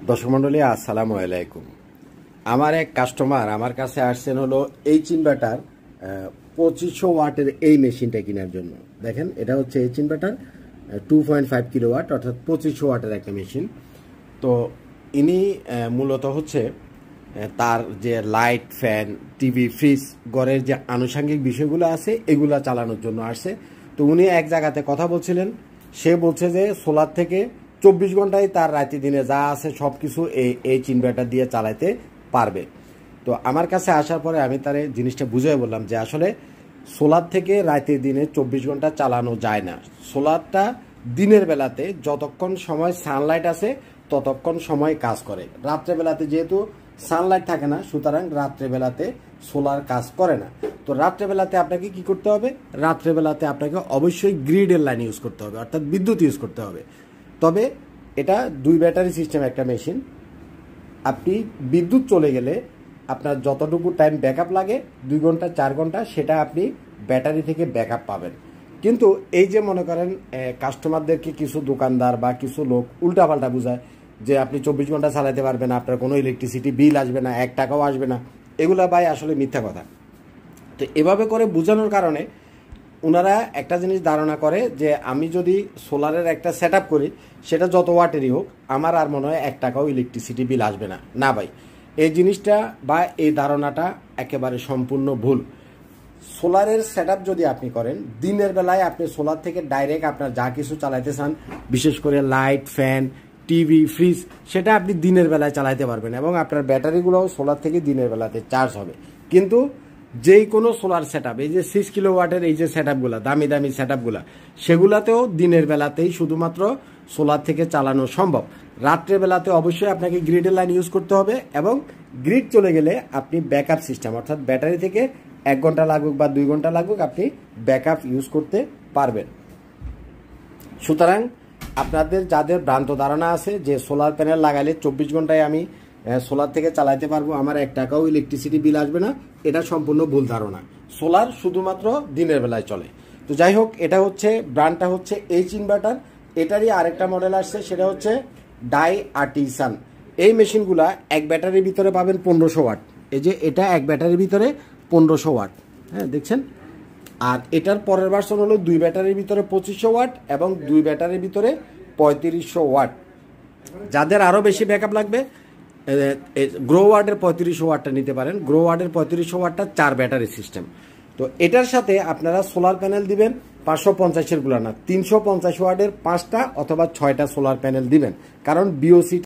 দর্শক মন্ডলী আসসালামু আলাইকুম। আমার এক কাস্টমার আমার কাছে আসছেন হলো এইচ ইনভার্টার 2500 ওয়াটের এই মেশিনটা কেনার জন্য। দেখেন, এটা হচ্ছে এইচ ইনভার্টার 2.5 কিলোওয়াট অর্থাৎ 2500 ওয়াটের একটা মেশিন। তো ইনি মূলত হচ্ছে তার যে লাইট, ফ্যান, টিভি, ফ্রিজ, ঘরের যে আনুষঙ্গিক বিষয়গুলো আছে এগুলো চালানোর জন্য আসছে। তো উনি এক জায়গাতে কথা বলছিলেন, সে বলছে যে সোলার থেকে 24 ঘন্টায় তার রাতে দিনে যা আছে সব কিছু এই ইনভার্টার দিয়ে চালাতে পারবে। তো আমার কাছে আসার পরে আমি তার জিনিসটা বুঝিয়ে বললাম যে আসলে সোলার থেকে রাতে দিনে 24 ঘন্টা চালানো যায় না। সোলারটা দিনের বেলাতে যতক্ষণ সময় সানলাইট আছে ততক্ষণ সময় কাজ করে। রাত্রেবেলাতে যেহেতু সানলাইট থাকে না, সুতরাং রাত্রেবেলাতে সোলার কাজ করে না। তো রাত্রেবেলাতে আপনাকে কি করতে হবে? রাত্রেবেলাতে আপনাকে অবশ্যই গ্রিডের লাইন ইউজ করতে হবে, অর্থাৎ বিদ্যুৎ ইউজ করতে হবে। তবে এটা 2 ব্যাটারি সিস্টেম একটা মেশিন। আপনি বিদ্যুৎ চলে গেলে আপনার যতটুকু টাইম ব্যাকআপ লাগে 2 ঘন্টা 4 ঘন্টা, সেটা আপনি ব্যাটারি থেকে ব্যাকআপ পাবেন। কিন্তু এই যে মনে করেন কাস্টমারদেরকে কিছু দোকানদার বা কিছু লোক উল্টাপাল্টা বোঝায় যে আপনি 24 ঘন্টা চালাতে পারবেন, আপনার কোনো ইলেকট্রিসিটি বিল আসবে না, 1 টাকাও আসবে না, এগুলা ভাই আসলে মিথ্যা কথা। তো এভাবে করে বোঝানোর কারণে ওনারা একটা জিনিস ধারণা করে যে আমি যদি সোলারের একটা সেট করি, সেটা যত ওয়াটেরই হোক, আমার আর মনে হয় 1 টাকাও ইলেকট্রিসিটি বিল আসবে না। না ভাই, এই জিনিসটা বা এই ধারণাটা একেবারে সম্পূর্ণ ভুল। সোলারের সেট যদি আপনি করেন, দিনের বেলায় আপনি সোলার থেকে ডাইরেক্ট আপনার যা কিছু চালাইতে চান, বিশেষ করে লাইট, ফ্যান, টিভি, ফ্রিজ, সেটা আপনি দিনের বেলায় চালাইতে পারবেন এবং আপনার ব্যাটারিগুলোও সোলার থেকে দিনের বেলাতে চার্জ হবে। কিন্তু যেই কোনো সোলার সেট আপ, এই যে 6 কিলোওয়াটের এই যে সেট আপগুলো, দামি দামি সেট আপগুলো, সেগুলাতেও দিনের বেলাতেই শুধুমাত্র সোলার থেকে চালানো সম্ভব। রাত্রের বেলাতে অবশ্যই আপনাকে গ্রিডের লাইন ইউজ করতে হবে এবং গ্রিড চলে গেলে আপনি ব্যাকআপ সিস্টেম, অর্থাৎ ব্যাটারি থেকে 1 ঘন্টা লাগুক বা 2 ঘন্টা লাগুক, আপনি ব্যাকআপ ইউজ করতে পারবেন। সুতরাং আপনাদের যাদের ভ্রান্ত ধারণা আছে যে সোলার প্যানেল লাগাইলে 24 ঘন্টায় আমি সোলার থেকে চালাতে পারবো, আমার 1 টাকাও ইলেকট্রিসিটি বিল আসবে না, এটা সম্পূর্ণ ভুল ধারণা। সোলার শুধুমাত্র দিনের বেলায় চলে। তো যাই হোক, এটা হচ্ছে ব্র্যান্ডটা হচ্ছে এইচ ইনভার্টার। এটারই আরেকটা মডেল আসছে, সেটা হচ্ছে ডাই আর্টিসান। এই মেশিনগুলা এক ব্যাটারির ভিতরে পাবেন 1500 ওয়াট। এই যে এটা এক ব্যাটারির ভিতরে 1500 ওয়াট, হ্যাঁ দেখছেন। আর এটার পরের ভার্সন হলো 2 ব্যাটারির ভিতরে 2500 ওয়াট এবং 2 ব্যাটারির ভিতরে 3500 ওয়াট। যাদের আরও বেশি ব্যাকআপ লাগবে, গ্রো ওয়ার্ডের 3500 ওয়াটটা নিতে পারেন। গ্রো ওয়ার্ডের 3500 ওয়াটটা 4 ব্যাটারি সিস্টেম। তো এটার সাথে আপনারা সোলার প্যানেল দিবেন 550-এর গুলো না, 350 ওয়াটের 5টা অথবা 6টা সোলার প্যানেল দিবেন, কারণ বিওসি